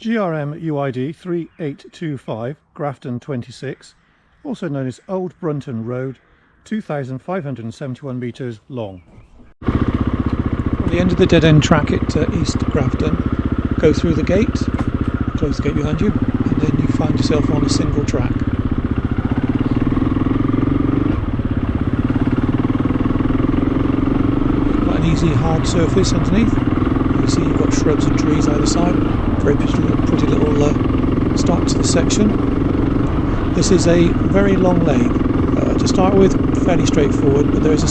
GRMUID 3825 Grafton 26, also known as Old Brunton Road, 2,571 metres long. At the end of the dead-end track at East Grafton, go through the gate, close the gate behind you, and then you find yourself on a single track. Quite an easy hard surface underneath. You see you've got shrubs and trees either side. Very pretty little start to the section. This is a very long lane. To start with, fairly straightforward, but there is a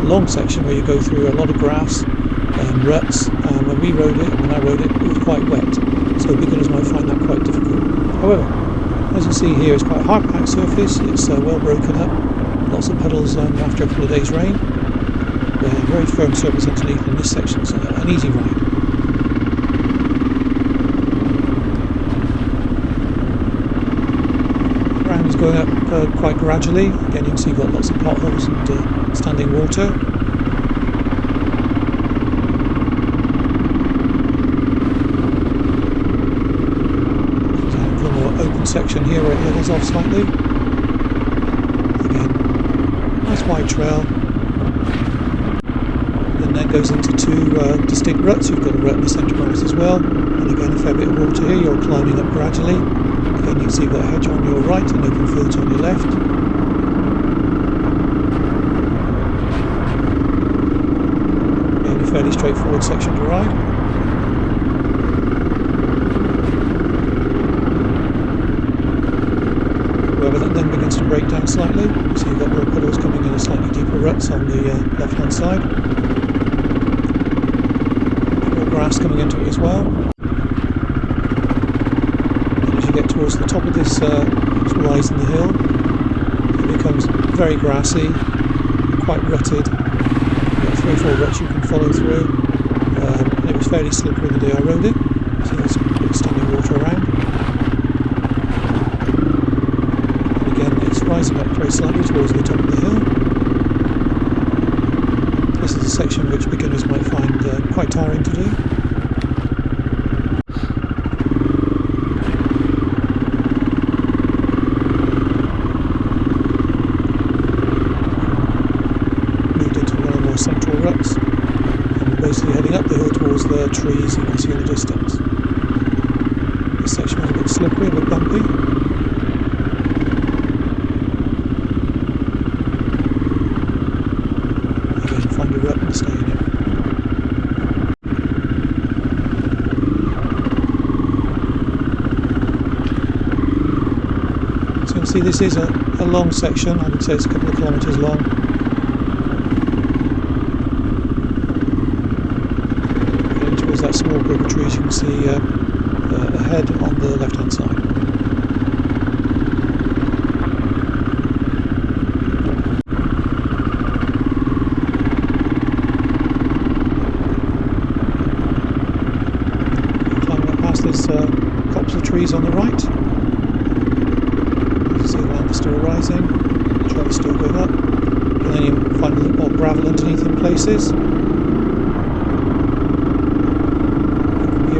long section where you go through a lot of grass and ruts. When I rode it, it was quite wet, so beginners might find that quite difficult. However, as you see here, it's quite a hard packed surface. It's well broken up, lots of puddles after a couple of days' rain. Very firm surface underneath, and this section's an easy ride. Is going up quite gradually. Again, you can see you've got lots of potholes and standing water. There's a more open section here where it levels off slightly. Again, nice wide trail. And then goes into two distinct ruts. You've got a rut in the centre bars as well. And again, a fair bit of water here. You're climbing up gradually. Again, you can see you've got a hedge on your right and open fields on your left. Again, a fairly straightforward section to ride. However, that then begins to break down slightly. So you've got more puddles coming in, a slightly deeper ruts on the left-hand side. More grass coming into it as well. Get towards the top of this rise in the hill, it becomes very grassy, quite rutted. You've got 3 or 4 ruts you can follow through, and it was fairly slippery the day I rode it, so there's a bit of standing water around. And again, it's rising up very slightly towards the top of the hill. This is a section which beginners might find quite tiring to do. Central ruts, and we're basically heading up the hill towards the trees you can see in the distance. This section is a bit slippery, a bit bumpy. Again, find a rut and stay in it. So you can see this is a long section. I would say it's a couple of kilometres long. That small group of trees you can see ahead on the left hand side. Climbing up past this copse of trees on the right. You can see the land is still rising, the trail is still going up, and then you find a little more gravel underneath in places.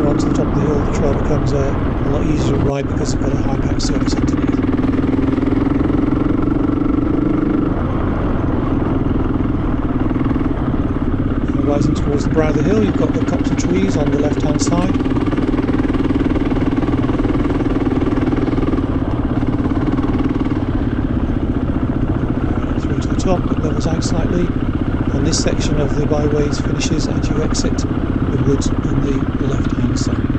Onto the top of the hill, the trail becomes a lot easier to ride because it's got a high packed surface underneath. And rising towards the brow of the hill, you've got the copse of trees on the left hand side. Through to the top, it levels out slightly, and this section of the byways finishes and you exit the woods on the left hand side.